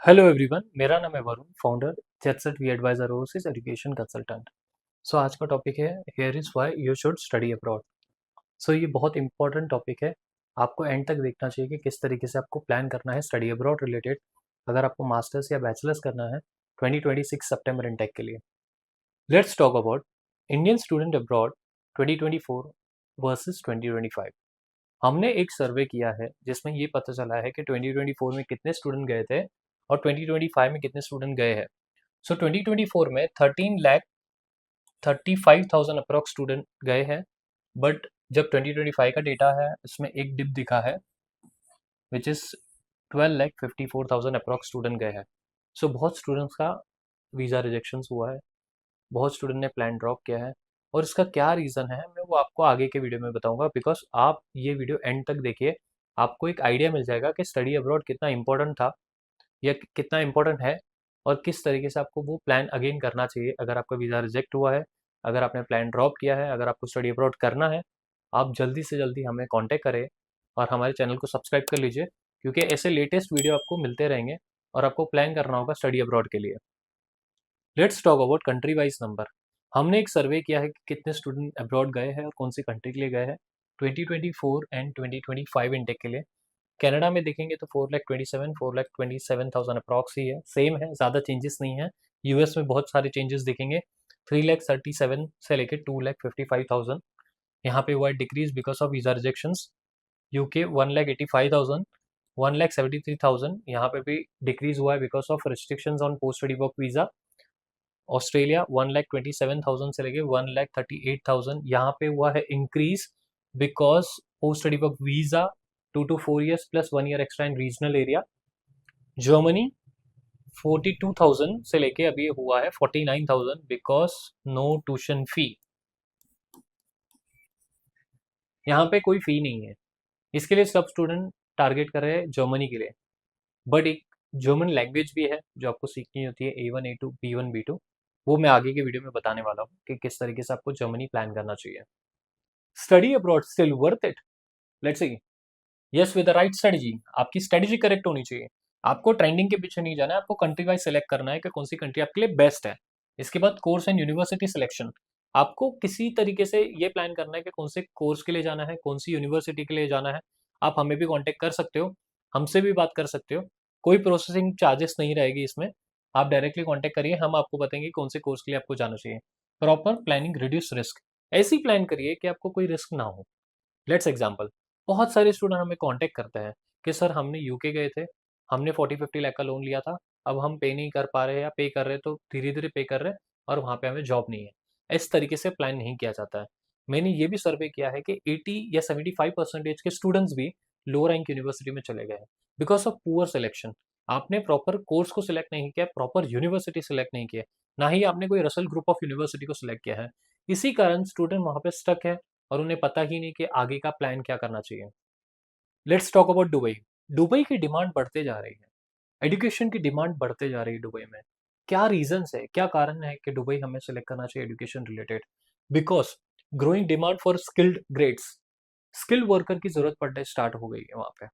Hello everyone, मेरा नाम है Varun, founder Jetset we advisor overseas education consultant. So आज का टॉपिक है here is why you should study abroad. So ये बहुत इंपॉर्टेंट टॉपिक है। आपको एंड तक देखना चाहिए कि किस तरीके से आपको प्लान करना है स्टडी अब्रॉड रिलेटेड, अगर आपको मास्टर्स या बैचलर्स करना है 2026 सितंबर इनटेक के लिए। Let's talk about Indian student abroad 2024 versus 2025। हमने एक सर्वे किया है जिसमें ये पता चला है कि 2024 में कितने स्टूडेंट गए थे और 2025 में कितने स्टूडेंट गए हैं। सो 2024 में 13,35,000 अप्रॉक्स स्टूडेंट गए हैं, बट जब 2025 का डेटा है इसमें एक डिप दिखा है विच इज़ 12,54,000 अप्रॉक्स स्टूडेंट गए हैं। सो बहुत स्टूडेंट्स का वीज़ा रिजेक्शंस हुआ है, बहुत स्टूडेंट ने प्लान ड्रॉप किया है, और इसका क्या रीज़न है मैं वो आपको आगे के वीडियो में बताऊंगा। बिकॉज आप ये वीडियो एंड तक देखिए, आपको एक आइडिया मिल जाएगा कि स्टडी अब्रॉड कितना इंपॉर्टेंट था या कितना इंपॉर्टेंट है, और किस तरीके से आपको वो प्लान अगेन करना चाहिए अगर आपका वीज़ा रिजेक्ट हुआ है, अगर आपने प्लान ड्रॉप किया है, अगर आपको स्टडी अब्रॉड करना है। आप जल्दी से जल्दी हमें कांटेक्ट करें और हमारे चैनल को सब्सक्राइब कर लीजिए, क्योंकि ऐसे लेटेस्ट वीडियो आपको मिलते रहेंगे और आपको प्लान करना होगा स्टडी अब्रॉड के लिए। Let's talk about country wise number. हमने एक सर्वे किया है कि कितने स्टूडेंट अब्रॉड गए हैं और कौन सी कंट्री के लिए गए हैं 2024 एंड 2025 इनटेक के लिए। कनाडा में देखेंगे तो 4,27,000 अप्रॉक्स ही है, सेम है, ज़्यादा चेंजेस नहीं है। यूएस में बहुत सारे चेंजेस दिखेंगे, 3,37,000 से लेके 2,55,000 यहाँ पे हुआ है decrease because of visa rejections. UK 1,85,000, 1,73,000 यहाँ पे भी डिक्रीज हुआ है because of restrictions on post study work visa. Australia 1,27,000 से लेके 1,38,000 यहाँ पे हुआ है increase because post study work visa 2 to 4 years plus 1 year extra in regional area. Germany 42,000 से लेके अभी हुआ है 49,000 बिकॉज नो ट्यूशन फी, यहाँ पे कोई फी नहीं है। इसके लिए सब स्टूडेंट टारगेट कर रहे हैं जर्मनी के लिए, बट एक जर्मन लैंग्वेज भी है जो आपको सीखनी होती है, A1 A2 B1 B2। वो मैं आगे के वीडियो में बताने वाला हूँ कि किस तरीके से आपको जर्मनी प्लान करना चाहिए। Study abroad still worth it? Let's see. Yes, with the right strategy. आपकी स्ट्रेटजी करेक्ट होनी चाहिए। आपको ट्रेंडिंग के पीछे नहीं जाना है, आपको कंट्री वाइज सेलेक्ट करना है कि कौन सी कंट्री आपके लिए बेस्ट है। इसके बाद कोर्स एंड यूनिवर्सिटी सिलेक्शन। आपको किसी तरीके से ये प्लान करना है कि कौन से कोर्स के लिए जाना है, कौन सी यूनिवर्सिटी के लिए जाना है। आप हमें भी कांटेक्ट कर सकते हो, हमसे भी बात कर सकते हो, कोई प्रोसेसिंग चार्जेस नहीं रहेगी इसमें। आप डायरेक्टली कांटेक्ट करिए, हम आपको बताएंगे कौन से कोर्स के लिए आपको जाना चाहिए। Proper planning reduce risk. ऐसी प्लान करिए कि आपको कोई रिस्क ना हो। लेट्स एग्जाम्पल, बहुत सारे स्टूडेंट हमें कांटेक्ट करते हैं कि सर हमने यूके गए थे, हमने 40-50 लाख का लोन लिया था, अब हम पे नहीं कर पा रहे या पे कर रहे तो धीरे धीरे पे कर रहे हैं, और वहाँ पे हमें जॉब नहीं है। इस तरीके से प्लान नहीं किया जाता है। मैंने ये भी सर्वे किया है कि 80 या 75% के स्टूडेंट्स भी लो रैंक यूनिवर्सिटी में चले गए हैं बिकॉज ऑफ पुअर सिलेक्शन। आपने प्रॉपर कोर्स को सिलेक्ट नहीं किया, प्रॉपर यूनिवर्सिटी सिलेक्ट नहीं किया, ना ही आपने कोई रसल ग्रुप ऑफ यूनिवर्सिटी को सिलेक्ट किया है। इसी कारण स्टूडेंट वहाँ पे स्टक है और उन्हें पता ही नहीं कि आगे का प्लान क्या करना चाहिए। Let's talk about Dubai. Dubai की डिमांड बढ़ते जा रही है, एजुकेशन की डिमांड बढ़ते जा रही है दुबई में। क्या रीजंस है, क्या कारण है कि दुबई हमें सेलेक्ट करना चाहिए education related? Because growing demand for skilled grades, skilled worker की जरूरत पड़ने स्टार्ट हो गई है वहाँ पे।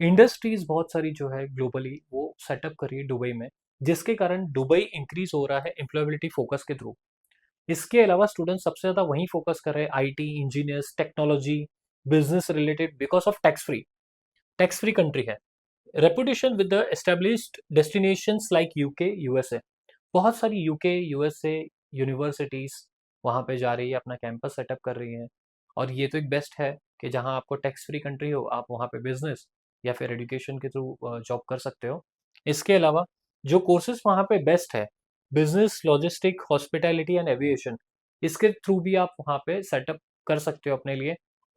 इंडस्ट्रीज बहुत सारी जो है ग्लोबली वो सेटअप कर रही है दुबई में, जिसके कारण दुबई इंक्रीज हो रहा है एम्प्लॉयबिलिटी फोकस के थ्रू। इसके अलावा स्टूडेंट सबसे ज़्यादा वहीं फोकस कर रहे हैं, IT engineers, technology, business related, because of tax free country है। Reputation with the established destinations like UK USA. बहुत सारी यूके यूएसए यूनिवर्सिटीज वहाँ पे जा रही है, अपना कैंपस सेटअप कर रही हैं, और ये तो एक बेस्ट है कि जहाँ आपको टैक्स फ्री कंट्री हो, आप वहाँ पे बिजनेस या फिर एजुकेशन के थ्रू जॉब कर सकते हो। इसके अलावा जो कोर्सेज वहाँ पे बेस्ट है, business, logistic, hospitality and aviation, इसके थ्रू भी आप वहाँ पे सेटअप कर सकते हो अपने लिए,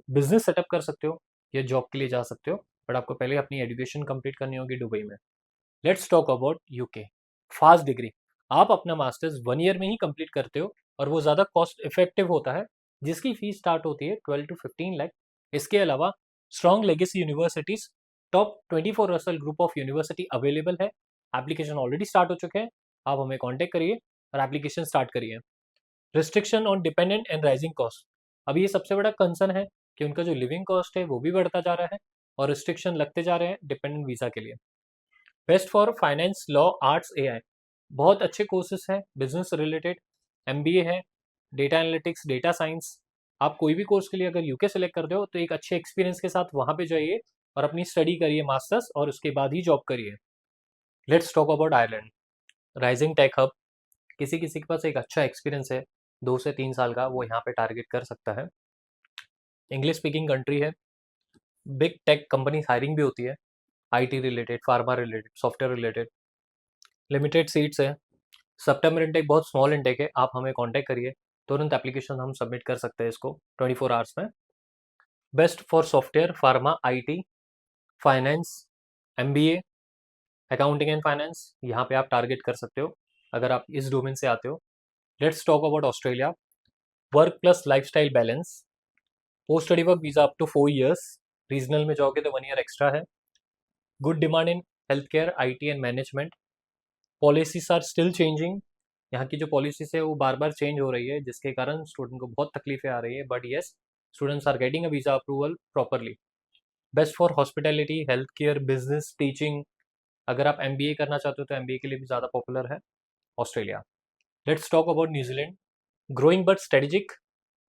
बिजनेस सेटअप कर सकते हो या जॉब के लिए जा सकते हो। बट आपको पहले अपनी एजुकेशन कंप्लीट करनी होगी दुबई में। Let's talk about UK. Fast degree, आप अपना मास्टर्स 1 ईयर में ही कंप्लीट करते हो, और वो ज़्यादा कॉस्ट इफेक्टिव होता है, जिसकी फीस स्टार्ट होती है 12 to 15 लाख। इसके अलावा strong legacy universities, top 24 Russell group of university available है। एप्लीकेशन ऑलरेडी स्टार्ट हो चुके हैं, आप हमें कॉन्टेक्ट करिए और एप्लीकेशन स्टार्ट करिए। Restriction on dependent and rising cost. अभी ये सबसे बड़ा कंसर्न है कि उनका जो लिविंग कॉस्ट है वो भी बढ़ता जा रहा है, और रिस्ट्रिक्शन लगते जा रहे हैं डिपेंडेंट वीज़ा के लिए। Best for finance, law, arts, AI, बहुत अच्छे कोर्सेज हैं बिजनेस रिलेटेड। एमबीए है, डेटा एनालिटिक्स, डेटा साइंस। आप कोई भी कोर्स के लिए अगर यूके सेलेक्ट करते हो तो एक अच्छे एक्सपीरियंस के साथ वहाँ पे जाइए और अपनी स्टडी करिए मास्टर्स, और उसके बाद ही जॉब करिए। Let's talk about Ireland, rising tech hub. किसी किसी के पास एक अच्छा एक्सपीरियंस है 2 से 3 साल का, वो यहाँ पे टारगेट कर सकता है। इंग्लिश स्पीकिंग कंट्री है, बिग टेक कंपनी हायरिंग भी होती है, IT related, pharma related, software related. Limited seats है, सितंबर इनटेक बहुत स्मॉल इनटेक है, आप हमें कांटेक्ट करिए, तुरंत एप्लीकेशन हम सबमिट कर सकते हैं इसको 24 आवर्स में। Best for software, pharma, IT, finance, MBA, accounting and finance, यहाँ पे आप टारगेट कर सकते हो अगर आप इस डोमेन से आते हो। Let's talk about Australia, work plus lifestyle balance, post study work visa up to 4 years, regional में जाओगे तो 1 year एक्स्ट्रा है। Good demand in health care, IT and management. Policies are still changing, यहाँ की जो पॉलिसीज है वो बार बार change हो रही है, जिसके कारण स्टूडेंट को बहुत तकलीफें आ रही है, but yes, students are getting a visa approval properly. Best for hospitality, health care, business, teaching. अगर आप एमबीए करना चाहते हो तो एमबीए के लिए भी ज़्यादा पॉपुलर है Australia. Let's talk about New Zealand, growing but strategic,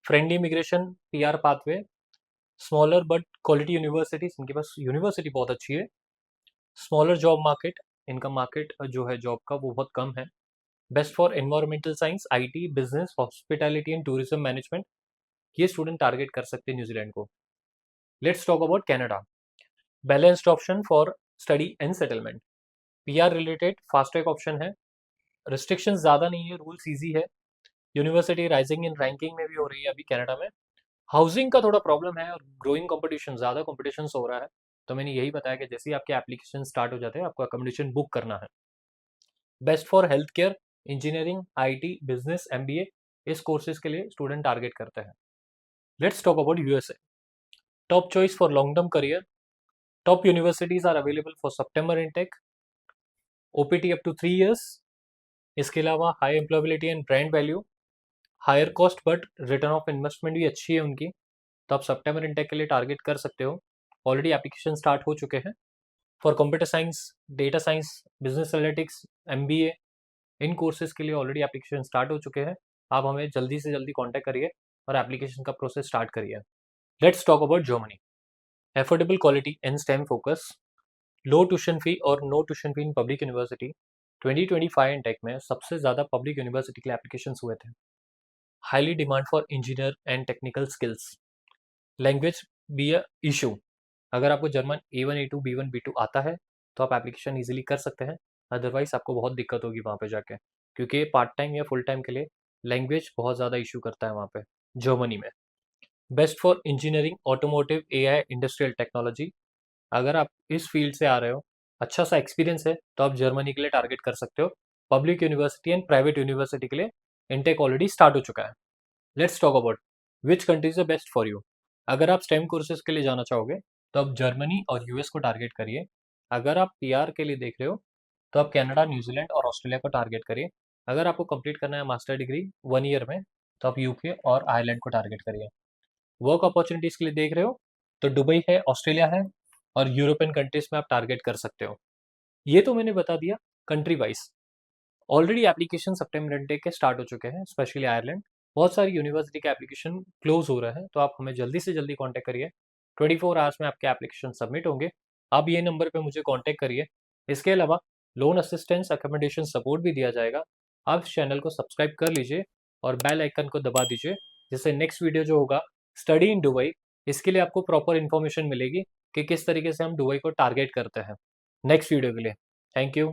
friendly immigration, PR pathway, smaller but quality universities, इनके पास यूनिवर्सिटी बहुत अच्छी है। स्मॉलर जॉब मार्केट, इनका मार्केट जो है जॉब का वो बहुत कम है। Best for environmental science, IT, business, hospitality and tourism management, ये स्टूडेंट टारगेट कर सकते हैं न्यूजीलैंड को। Let's talk about Canada, balanced option for study and settlement, PR related fast track option है, रिस्ट्रिक्शंस ज़्यादा नहीं है, रूल्स ईजी है। यूनिवर्सिटी राइजिंग इन रैंकिंग में भी हो रही है अभी कनाडा में। हाउसिंग का थोड़ा प्रॉब्लम है और ग्रोइंग कंपटीशन, ज़्यादा कंपटीशन हो रहा है, तो मैंने यही बताया कि जैसे ही आपके एप्लीकेशन स्टार्ट हो जाते हैं आपको अकोमोडेशन बुक करना है। Best for health care, engineering, IT, business, MBA, इस कोर्सेज के लिए स्टूडेंट टारगेट करते हैं। Let's talk about USA, top choice for long term career, top universities are available for सितंबर intake, OPT up to 3 years। इसके अलावा high employability and brand value, higher cost but return of investment भी अच्छी है उनकी, तो आप सितंबर intake के लिए टारगेट कर सकते हो। ऑलरेडी एप्लीकेशन स्टार्ट हो चुके हैं। For computer science, data science, business analytics, MBA, in courses के लिए ऑलरेडी एप्लीकेशन स्टार्ट हो चुके हैं। आप हमें जल्दी से जल्दी कॉन्टैक्ट करिए और एप्लीकेशन का प्रोसेस स्टार्ट करिए। Let's talk about Germany, affordable quality and STEM focus, low tuition fee और no tuition fee in public university. 2025 intake में सबसे ज़्यादा पब्लिक यूनिवर्सिटी के लिए एप्लीकेशन हुए थे। Highly demand for engineer and technical skills, language be a issue. अगर आपको German A1 A2 B1 B2 आता है तो आप एप्लीकेशन इजीली कर सकते हैं, अदरवाइज आपको बहुत दिक्कत होगी वहाँ पे जाके, क्योंकि पार्ट टाइम या फुल टाइम के लिए लैंग्वेज बहुत ज़्यादा इशू करता है वहाँ पे जर्मनी में। Best for engineering, automotive, AI, industrial technology. अगर आप इस फील्ड से आ रहे हो, अच्छा सा एक्सपीरियंस है, तो आप जर्मनी के लिए टारगेट कर सकते हो। Public university and private university के लिए इनटेक ऑलरेडी स्टार्ट हो चुका है। Let's talk about which countries are best for you. अगर आप स्टेम कोर्सेज के लिए जाना चाहोगे तो आप जर्मनी और यूएस को टारगेट करिए। अगर आप पीआर के लिए देख रहे हो तो आप कनाडा, न्यूजीलैंड और ऑस्ट्रेलिया को टारगेट करिए। अगर आपको कंप्लीट करना है मास्टर डिग्री 1 year में तो आप यूके और आयरलैंड को टारगेट करिए। वर्क अपॉर्चुनिटीज़ के लिए देख रहे हो तो दुबई है, ऑस्ट्रेलिया है, और यूरोपियन कंट्रीज में आप टारगेट कर सकते हो। ये तो मैंने बता दिया कंट्री वाइज। ऑलरेडी एप्लीकेशन सितंबर इनटेक के स्टार्ट हो चुके हैं, स्पेशली आयरलैंड। बहुत सारी यूनिवर्सिटी के एप्लीकेशन क्लोज हो रहे हैं, तो आप हमें जल्दी से जल्दी कांटेक्ट करिए। 24 आवर्स में आपके एप्लीकेशन सबमिट होंगे। आप ये नंबर पे मुझे कांटेक्ट करिए। इसके अलावा लोन असिस्टेंस, अकोमोडेशन सपोर्ट भी दिया जाएगा। आप इस चैनल को सब्सक्राइब कर लीजिए और बेल आइकन को दबा दीजिए, जिससे नेक्स्ट वीडियो जो होगा स्टडी इन दुबई, इसके लिए आपको प्रॉपर इन्फॉर्मेशन मिलेगी कि किस तरीके से हम दुबई को टारगेट करते हैं। नेक्स्ट वीडियो के लिए थैंक यू।